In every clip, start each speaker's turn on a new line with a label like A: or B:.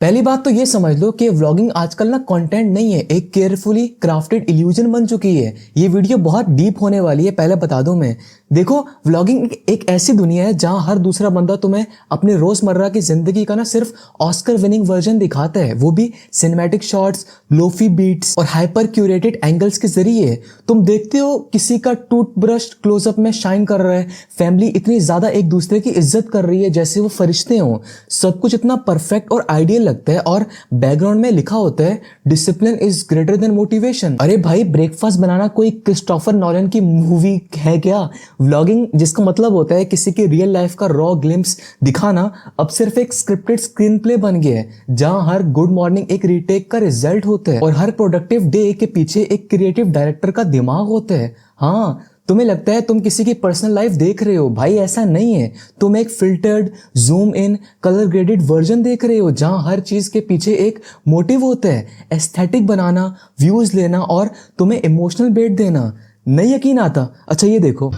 A: पहली बात तो ये समझ लो कि व्लॉगिंग आजकल ना कंटेंट नहीं है, एक केयरफुली क्राफ्टेड इल्यूजन बन चुकी है। ये वीडियो बहुत डीप होने वाली है, पहले बता दूं मैं। देखो, व्लॉगिंग एक ऐसी दुनिया है जहां हर दूसरा बंदा तुम्हें अपने रोजमर्रा की जिंदगी का ना सिर्फ ऑस्कर विनिंग वर्जन दिखाता है, वो भी सिनेमैटिक शॉट्स, लोफी बीट्स और हाइपर क्यूरेटेड एंगल्स के जरिए। तुम देखते हो किसी का टूथब्रश क्लोजअप में शाइन कर रहा है, फैमिली इतनी ज्यादा एक दूसरे की इज्जत कर रही है जैसे वो फरिश्ते हों, सब कुछ इतना परफेक्ट और आइडियल लगता है, और बैकग्राउंड में लिखा होता है discipline is greater than motivation. अरे भाई, ब्रेकफास्ट बनाना कोई क्रिस्टोफर नॉलन की मूवी है क्या? व्लॉगिंग जिसका मतलब होता है किसी की रियल लाइफ का रॉ ग्लिम्स दिखाना, अब सिर्फ एक स्क्रिप्टेड स्क्रीन प्ले बन गया है, जहां हर गुड मॉर्निंग एक रीटेक का रिजल्ट होता है और हर प्रोडक्टिव डे के पीछे एक क्रिएटिव डायरेक्टर का दिमाग होता है। हाँ, तुम्हें लगता है तुम किसी की पर्सनल लाइफ देख रहे हो, भाई ऐसा नहीं है। तुम एक filtered, zoom in, colour graded version देख रहे हो, जहां हर चीज के पीछे एक मोटिव होता है, एस्थेटिक बनाना, व्यूज लेना और तुम्हें इमोशनल बेट देना। नहीं यकीन आता? अच्छा ये देखो।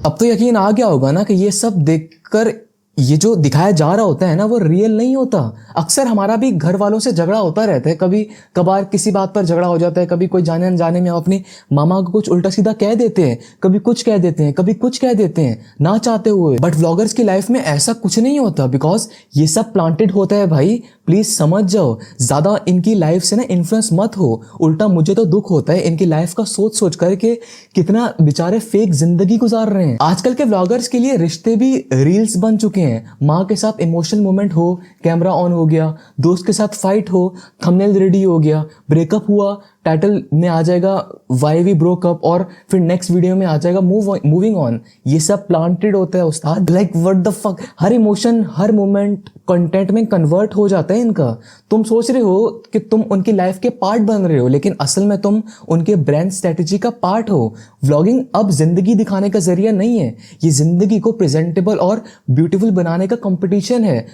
A: अब तो यकीन आ गया होगा ना कि ये सब देखकर ये जो दिखाया जा रहा होता है ना वो रियल नहीं होता। अक्सर हमारा भी घर वालों से झगड़ा होता रहता है, कभी कभार किसी बात पर झगड़ा हो जाता है, कभी कोई जाने अनजाने में अपनी मामा को कुछ उल्टा सीधा कह देते हैं, कभी कुछ कह देते हैं, कभी कुछ कह देते हैं ना चाहते हुए। बट व्लॉगर्स की लाइफ में ऐसा कुछ नहीं होता, बिकॉज ये सब प्लांटेड होता है भाई। प्लीज समझ जाओ, ज्यादा इनकी लाइफ से ना इन्फ्लुएंस मत हो। उल्टा मुझे तो दुख होता है इनकी लाइफ का सोच सोच करके, कितना बेचारे फेक जिंदगी गुजार रहे हैं। आजकल के व्लॉगर्स के लिए रिश्ते भी रील्स बन चुके हैं। माँ के साथ इमोशनल मोमेंट हो, कैमरा ऑन हो गया, दोस्त के साथ फाइट हो, थंबनेल रेडी हो गया, ब्रेकअप हुआ, टाइटल में आ जाएगा वाई वी ब्रोक अप, और फिर नेक्स्ट वीडियो में आ जाएगा मूविंग ऑन। ये सब प्लांटेड होता है उस्ताद। Like what the fuck, her emotion her moment content में कन्वर्ट हो जाता है इनका। तुम सोच रहे हो कि तुम उनकी लाइफ के पार्ट बन रहे हो, लेकिन असल में तुम उनके ब्रांड स्ट्रेटेजी का पार्ट हो। व्लॉगिंग अब जिंदगी दिखाने का जरिया नहीं है, ये जिंदगी को प्रेजेंटेबल और ब्यूटीफुल बनाने का कंपटीशन है,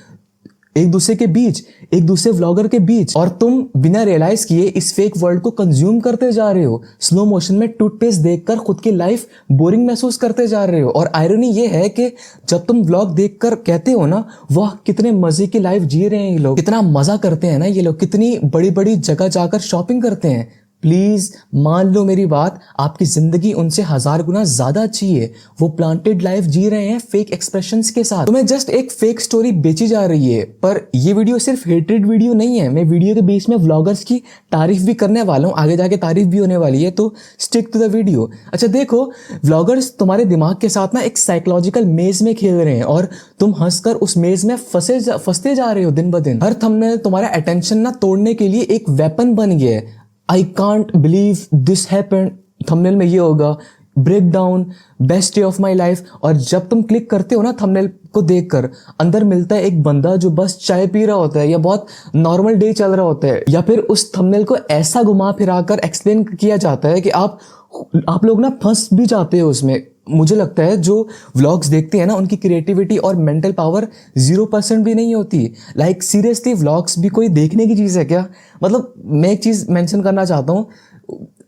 A: एक दूसरे के बीच, एक दूसरे व्लॉगर के बीच। और तुम बिना रियलाइज किए इस फेक वर्ल्ड को कंज्यूम करते जा रहे हो। स्लो मोशन में टूथपेस्ट देखकर खुद की लाइफ बोरिंग महसूस करते जा रहे हो। और आयरनी ये है कि जब तुम व्लॉग देखकर कहते हो ना, वाह कितने मजे की लाइफ जी रहे हैं ये लोग, कितना मजा करते हैं ना ये लोग, कितनी बड़ी बड़ी जगह जाकर शॉपिंग करते हैं, प्लीज मान लो मेरी बात, आपकी जिंदगी उनसे 1000 गुना ज्यादा अच्छी है। वो प्लांटेड लाइफ जी रहे हैं फेक एक्सप्रेशंस के साथ, तुम्हें जस्ट एक फेक स्टोरी बेची जा रही है। पर ये वीडियो सिर्फ हेटेड वीडियो नहीं है, मैं वीडियो के बीच में व्लॉगर्स की तारीफ भी करने वाला हूँ, आगे जाके तारीफ भी होने वाली है, तो स्टिक टू द वीडियो। अच्छा देखो, व्लॉगर्स तुम्हारे दिमाग के साथ ना एक साइकोलॉजिकल मेज में खेल रहे हैं, और तुम हंसकर उस मेज में फंसते जा रहे हो दिन ब दिन। हर थंबनेल तुम्हारा अटेंशन ना तोड़ने के लिए एक वेपन बन गया है। I can't believe this happened, thumbnail में ये होगा, break down, best day of my life. और जब तुम क्लिक करते हो ना थंबनेल को देखकर, अंदर मिलता है एक बंदा जो बस चाय पी रहा होता है, या बहुत नॉर्मल डे चल रहा होता है, या फिर उस थंबनेल को ऐसा घुमा फिरा कर एक्सप्लेन किया जाता है कि आप लोग ना फंस भी जाते हो उसमें। मुझे लगता है जो व्लॉग्स देखते हैं ना, उनकी क्रिएटिविटी और मेंटल पावर 0% भी नहीं होती। लाइक सीरियसली, व्लॉग्स भी कोई देखने की चीज़ है क्या? मतलब मैं एक चीज़ मेंशन करना चाहता हूँ,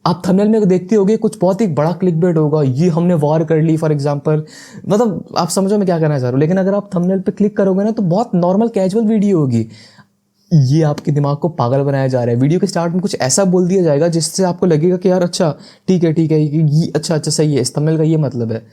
A: आप थंबनेल में देखते होगे कुछ बहुत ही बड़ा क्लिकबेट होगा, ये हमने वार कर ली फॉर एग्जांपल, मतलब आप समझो मैं क्या कहना चाह रहा हूँ। लेकिन अगर आप थंबनेल पे क्लिक करोगे ना, तो बहुत नॉर्मल कैजुअल वीडियो होगी। ये आपके दिमाग को पागल बनाया जा रहा है। वीडियो के स्टार्ट में कुछ ऐसा बोल दिया जाएगा जिससे आपको लगेगा कि यार अच्छा ठीक है ये अच्छा सही है, इस थंबनेल का ये मतलब है,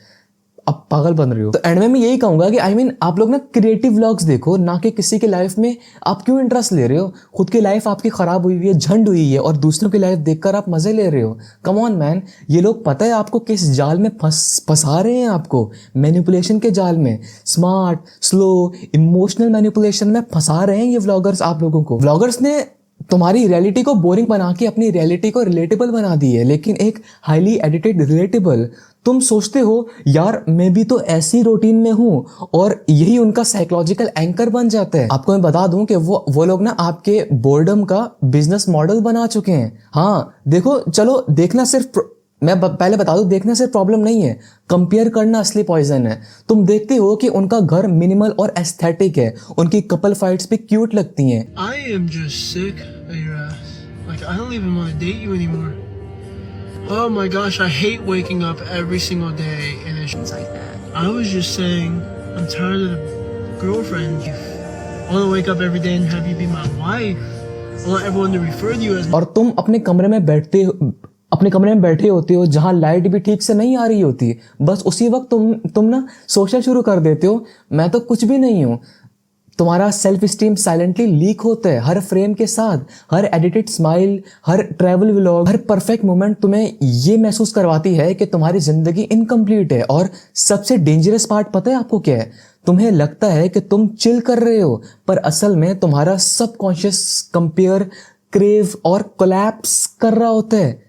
A: आप पागल बन रहे हो। तो एंड में मैं यही कहूंगा कि आप लोग ना क्रिएटिव व्लॉग्स देखो, ना कि किसी की लाइफ में आप क्यों इंटरेस्ट ले रहे हो। खुद की लाइफ आपकी खराब हुई है, झंड हुई है, और दूसरों की लाइफ देखकर आप मजे ले रहे हो। कम ऑन मैन, ये लोग पता है आपको किस जाल में फंसा रहे हैं, आपको मैनिपुलेशन के जाल में, स्मार्ट, स्लो, इमोशनल मैनिपुलेशन में फंसा रहे हैं ये व्लॉगर्स आप लोगों को। व्लॉगर्स ने तुम्हारी रियलिटी को बोरिंग बना के अपनी रियलिटी को रिलेटेबल बना दी है, लेकिन एक हाईली एडिटेड रिलेटेबल। तुम सोचते हो यार मैं भी तो ऐसी रूटीन में हूं, और यही उनका साइकोलॉजिकल एंकर बन जाता है। आपको मैं बता दूं कि वो लोग ना आपके बोर्डम का बिजनेस मॉडल बना चुके हैं। हाँ देखो, चलो देखना सिर्फ मैं पहले बता दूं, देखने से प्रॉब्लम नहीं है, कंपेयर करना असली पॉइजन है। तुम देखते हो कि उनका घर मिनिमल और एस्थेटिक है, उनकी कपल फाइट्स भी क्यूट लगती हैं।
B: I am just sick of your ass. Like, I don't even want to date you anymore. Oh my gosh, I hate waking up every single day and it's like that. I was just saying, I'm tired of the girlfriend. I want to wake up every day and have you be my wife. I want everyone to refer to you as.
A: और तुम अपने कमरे में बैठे होते हो जहां light भी ठीक से नहीं आ रही होती, बस उसी वक्त तुम ना सोचना शुरू कर देते हो, मैं तो कुछ भी नहीं हूं। तुम्हारा सेल्फ स्टीम साइलेंटली लीक होता है हर फ्रेम के साथ, हर एडिटेड स्माइल, हर ट्रैवल व्लॉग, हर परफेक्ट मोमेंट तुम्हें ये महसूस करवाती है कि तुम्हारी जिंदगी इनकम्प्लीट है। और सबसे डेंजरस पार्ट पता है आपको क्या है? तुम्हें लगता है कि तुम चिल कर रहे हो, पर असल में तुम्हारा सबकॉन्शियस कंपेयर, क्रेव और कोलैप्स कर रहा होता है।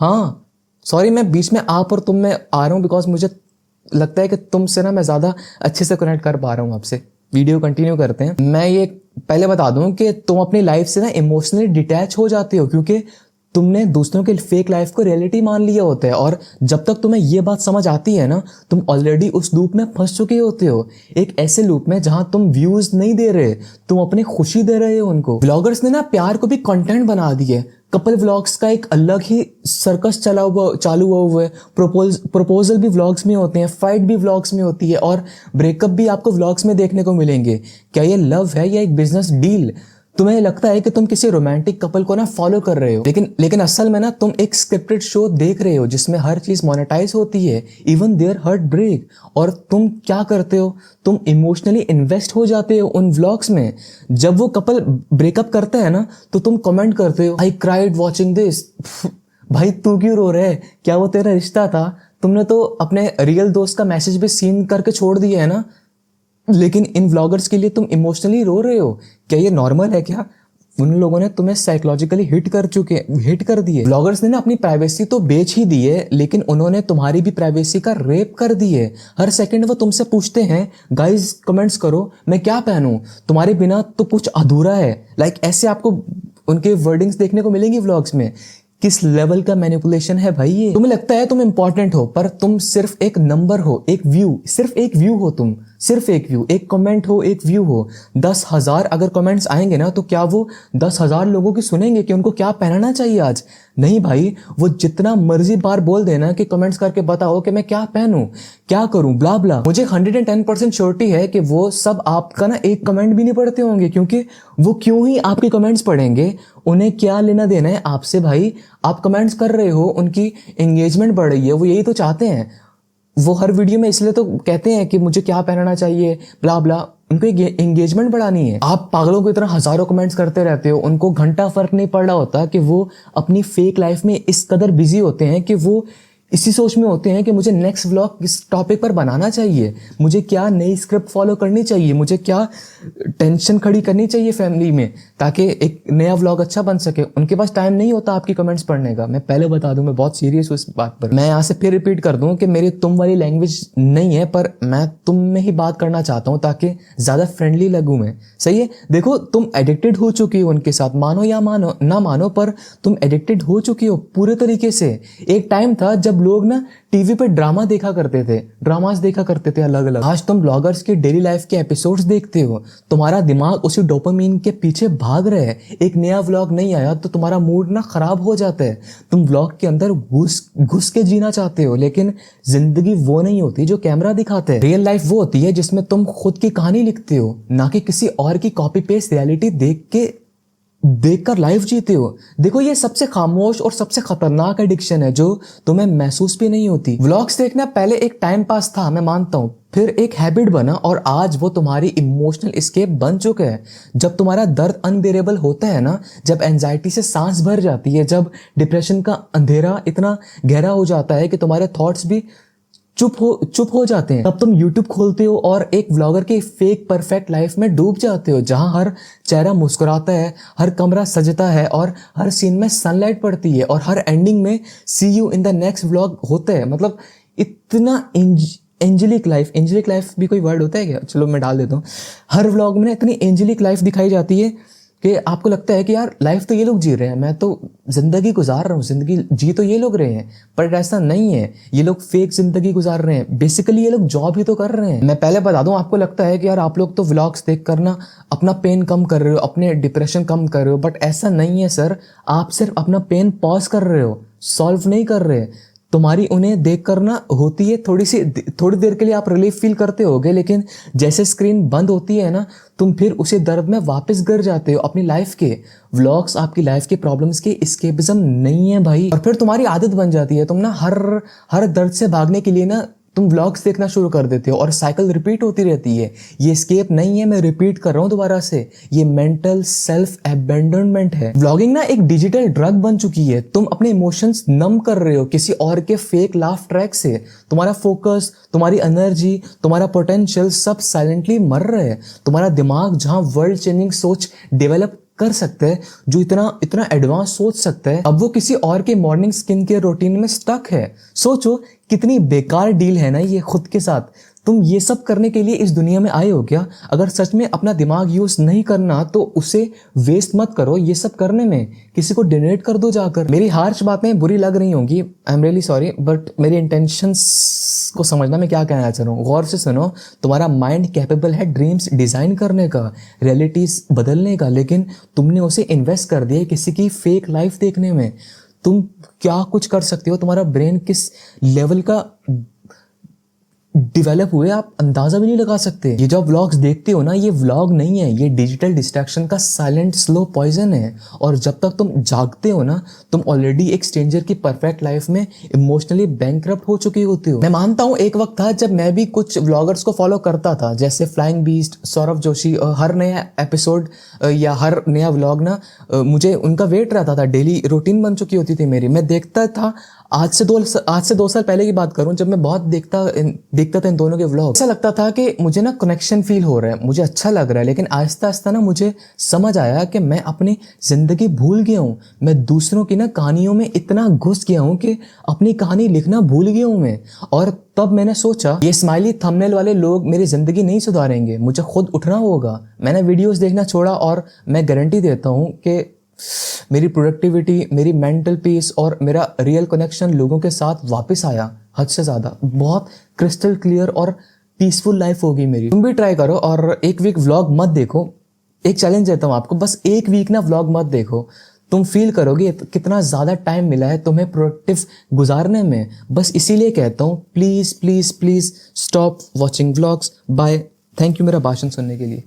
A: हाँ, सॉरी मैं बीच में आप और तुम में आ रहा हूँ बिकॉज मुझे लगता है कि तुमसे ना मैं ज़्यादा अच्छे से कनेक्ट कर पा रहा हूँ आपसे। वीडियो कंटिन्यू करते हैं। मैं ये पहले बता दूं कि तुम अपनी लाइफ से ना इमोशनली डिटैच हो जाते हो क्योंकि तुमने दूसरों के फेक लाइफ को रियलिटी मान लिया होता है। और जब तक तुम्हें ये बात समझ आती है ना, तुम ऑलरेडी उस लूप में फंस चुके होते हो, एक ऐसे लूप में जहां तुम व्यूज नहीं दे रहे, तुम अपनी खुशी दे रहे हो उनको। ब्लॉगर्स ने ना प्यार को भी कंटेंट बना दिए। कपल व्लॉग्स का एक अलग ही सर्कस चालू हुआ है। प्रपोजल भी व्लॉग्स में होते हैं, फाइट भी व्लॉग्स में होती है और ब्रेकअप भी आपको व्लॉग्स में देखने को मिलेंगे। क्या ये लव है या एक बिजनेस डील? तुम्हें लगता है कि तुम किसी रोमांटिक कपल को ना फॉलो कर रहे हो, लेकिन असल में ना तुम एक स्क्रिप्टेड शो देख रहे हो जिसमें हर चीज मोनेटाइज होती है, इवन देयर हार्ट ब्रेक। और तुम क्या करते हो? तुम इमोशनली इन्वेस्ट हो जाते हो उन व्लॉग्स में। जब वो कपल ब्रेकअप करता है ना, तो तुम कमेंट करते हो, आई क्राइड वॉचिंग दिस। भाई तू क्यों रो रहा है? क्या वो तेरा रिश्ता था? तुमने तो अपने रियल दोस्त का मैसेज भी सीन करके छोड़ दिया है ना, लेकिन इन व्लॉगर्स के लिए तुम इमोशनली रो रहे हो। क्या ये नॉर्मल है क्या? उन लोगों ने तुम्हें साइकोलॉजिकली हिट कर दिए। व्लॉगर्स ने ना अपनी प्राइवेसी तो बेच ही दी है, लेकिन उन्होंने तुम्हारी भी प्राइवेसी का रेप कर दी है। हर सेकंड वो तुमसे पूछते हैं, गाइस कमेंट्स करो मैं क्या पहनूं, तुम्हारे बिना तो कुछ अधूरा है। लाइक ऐसे आपको उनके वर्डिंग्स देखने को मिलेंगी व्लॉग्स में। किस लेवल का मैनिपुलेशन है भाई ये? तुम्हें लगता है तुम इंपॉर्टेंट हो, पर तुम सिर्फ एक नंबर हो, एक व्यू, सिर्फ एक व्यू हो तुम, सिर्फ एक व्यू, एक कमेंट हो, एक व्यू हो। 10,000 अगर कमेंट्स आएंगे ना, तो क्या वो 10,000 लोगों की सुनेंगे कि उनको क्या पहनना चाहिए आज? नहीं भाई, वो जितना मर्जी बार बोल देना कि कमेंट्स करके बताओ कि मैं क्या पहनूं, क्या करूं, ब्ला ब्ला, मुझे 110% श्योरिटी है कि वो सब आपका ना एक कमेंट भी नहीं पढ़ते होंगे, क्योंकि वो क्यों ही आपके कमेंट्स पढ़ेंगे? उन्हें क्या लेना देना है आपसे भाई? आप कमेंट्स कर रहे हो, उनकी एंगेजमेंट बढ़ रही है, वो यही तो चाहते हैं। वो हर वीडियो में इसलिए तो कहते हैं कि मुझे क्या पहनना चाहिए, ब्ला ब्ला, उनको एंगेजमेंट बढ़ानी है। आप पागलों की तरह हजारों कमेंट्स करते रहते हो, उनको घंटा फर्क नहीं पड़ रहा होता कि वो अपनी फेक लाइफ में इस कदर बिजी होते हैं कि वो इसी सोच में होते हैं कि मुझे नेक्स्ट व्लॉग किस टॉपिक पर बनाना चाहिए, मुझे क्या नई स्क्रिप्ट फॉलो करनी चाहिए, मुझे क्या टेंशन खड़ी करनी चाहिए फैमिली में ताकि एक नया व्लॉग अच्छा बन सके। उनके पास टाइम नहीं होता आपकी कमेंट्स पढ़ने का। मैं पहले बता दूं, मैं बहुत सीरियस हूँ इस बात पर। मैं यहाँ से फिर रिपीट कर दूं कि मेरी तुम वाली लैंग्वेज नहीं है, पर मैं तुम में ही बात करना चाहता हूँ ताकि ज्यादा फ्रेंडली लगूं मैं। सही है? देखो, तुम एडिक्टेड हो चुकी हो उनके साथ, मानो या मानो ना मानो, पर तुम एडिक्टेड हो चुकी हो पूरे तरीके से। एक टाइम था जब लोग ना टीवी पे ड्रामास देखा करते थे अलग अलग। आज तुम ब्लॉगर्स के डेली लाइफ के एपिसोड्स देखते हो। तुम्हारा दिमाग उसी डोपामिन के पीछे भाग रहा है। एक नया व्लॉग नहीं आया तो तुम्हारा मूड ना खराब हो जाता है। तुम व्लॉग के अंदर घुस के जीना चाहते हो, लेकिन जिंदगी वो नहीं होती जो कैमरा दिखाते हैं। रियल लाइफ वो होती है जिसमें तुम खुद की कहानी लिखते हो, ना कि किसी और की कॉपी पेस्ट रियलिटी देखकर लाइफ जीते हो। देखो, ये सबसे खामोश और सबसे खतरनाक एडिक्शन है जो तुम्हें महसूस भी नहीं होती। व्लॉग्स देखना पहले एक टाइम पास था, मैं मानता हूँ, फिर एक हैबिट बना और आज वो तुम्हारी इमोशनल एस्केप बन चुका है। जब तुम्हारा दर्द अनबेरेबल होता है ना, जब एंजाइटी से सांस भर जाती है, जब डिप्रेशन का अंधेरा इतना गहरा हो जाता है कि तुम्हारे थॉट्स भी चुप हो जाते हैं, तब तुम YouTube खोलते हो और एक व्लॉगर की फेक परफेक्ट लाइफ में डूब जाते हो, जहां हर चेहरा मुस्कुराता है, हर कमरा सजता है और हर सीन में सनलाइट पड़ती है और हर एंडिंग में see you in the next vlog होता है। मतलब इतना एंजेलिक लाइफ भी कोई वर्ड होता है क्या? चलो मैं डाल देता हूँ। हर व्लॉग में इतनी एंजेलिक लाइफ दिखाई जाती है कि आपको लगता है कि यार लाइफ तो ये लोग जी रहे हैं, मैं तो जिंदगी गुजार रहा हूँ, जिंदगी जी तो ये लोग रहे हैं, पर ऐसा नहीं है। ये लोग फेक जिंदगी गुजार रहे हैं, बेसिकली ये लोग जॉब ही तो कर रहे हैं। मैं पहले बता दूं, आपको लगता है कि यार आप लोग तो व्लॉग्स देख कर ना अपना पेन कम कर रहे हो, अपने डिप्रेशन कम कर रहे हो, बट ऐसा नहीं है सर। आप सिर्फ अपना पेन पॉज कर रहे हो, सॉल्व नहीं कर रहे। तुम्हारी उन्हें देख कर ना होती है थोड़ी देर के लिए आप रिलीफ फील करते होगे, लेकिन जैसे स्क्रीन बंद होती है ना, तुम फिर उसी दर्द में वापस गिर जाते हो अपनी लाइफ के। व्लॉग्स आपकी लाइफ के प्रॉब्लम्स के एस्केपिज्म नहीं है भाई। और फिर तुम्हारी आदत बन जाती है, तुम ना हर दर्द से भागने के लिए ना तुम व्लॉग्स देखना शुरू कर देते हो और साइकिल रिपीट होती रहती है। ये एस्केप नहीं है, मैं रिपीट कर रहा हूं दोबारा से, ये मेंटल सेल्फ अबैंडनमेंट है। व्लॉगिंग ना एक डिजिटल ड्रग बन चुकी है। तुम अपने इमोशंस नम कर रहे हो किसी और के फेक लाफ ट्रैक से। तुम्हारा फोकस, तुम्हारी एनर्जी, तुम्हारा पोटेंशियल सब साइलेंटली मर रहे हैं। तुम्हारा दिमाग जहां वर्ल्ड चेंजिंग सोच डेवलप कर सकते हैं, जो इतना एडवांस सोच सकते हैं, अब वो किसी और के मॉर्निंग स्किन केयर रूटीन में स्टक है। सोचो कितनी बेकार डील है ना ये खुद के साथ। तुम ये सब करने के लिए इस दुनिया में आए हो क्या? अगर सच में अपना दिमाग यूज नहीं करना तो उसे वेस्ट मत करो ये सब करने में, किसी को डोनेट कर दो जाकर। मेरी हार्श बातें बुरी लग रही होंगी, I am really sorry, but मेरी इंटेंशंस को समझना मैं क्या कहना चाह रहा हूँ। गौर से सुनो, तुम्हारा माइंड कैपेबल है ड्रीम्स डिजाइन करने का, रियलिटीज बदलने का, लेकिन तुमने उसे इन्वेस्ट कर दिया किसी की फेक लाइफ देखने में। तुम क्या कुछ कर सकते हो, तुम्हारा ब्रेन किस लेवल का डेवलप हुए आप अंदाजा भी नहीं लगा सकते। ये जो व्लॉग्स देखते हो ना, ये व्लॉग नहीं है, ये डिजिटल डिस्ट्रैक्शन का साइलेंट स्लो पॉइजन है। और जब तक तुम जागते हो ना, तुम ऑलरेडी एक स्ट्रेंजर की परफेक्ट लाइफ में इमोशनली बैंकरप्ट हो चुके होते हो। मैं मानता हूँ एक वक्त था जब मैं भी कुछ व्लॉगर्स को फॉलो करता था, जैसे फ्लाइंग बीस्ट, सौरभ जोशी। हर नया एपिसोड या हर नया व्लॉग ना मुझे उनका वेट रहता था, डेली रूटीन बन चुकी होती थी मेरी। मैं देखता था, आज से 2 साल पहले की बात करूं, जब मैं बहुत देखता था इन दोनों के व्लॉग, ऐसा लगता था कि मुझे ना कनेक्शन फील हो रहा है, मुझे अच्छा लग रहा है। लेकिन आहिस्ता आहिस्ता ना मुझे समझ आया कि मैं अपनी जिंदगी भूल गया हूँ। मैं दूसरों की ना कहानियों में इतना घुस गया हूँ कि अपनी कहानी लिखना भूल गया हूँ मैं। और तब मैंने सोचा ये स्माइली थंबनेल वाले लोग मेरी जिंदगी नहीं सुधारेंगे, मुझे खुद उठना होगा। मैंने वीडियोस देखना छोड़ा और मैं गारंटी देता हूँ कि मेरी प्रोडक्टिविटी, मेरी मेंटल पीस और मेरा रियल कनेक्शन लोगों के साथ वापस आया। हद से ज्यादा बहुत क्रिस्टल क्लियर और पीसफुल लाइफ होगी मेरी। तुम भी ट्राई करो और एक वीक व्लॉग मत देखो। एक चैलेंज देता हूँ आपको, बस एक वीक ना व्लॉग मत देखो। तुम फील करोगे कितना ज्यादा टाइम मिला है तुम्हें प्रोडक्टिव गुजारने में। बस इसीलिए कहता हूँ, please please please stop watching vlogs. Bye. Thank you मेरा भाषण सुनने के लिए।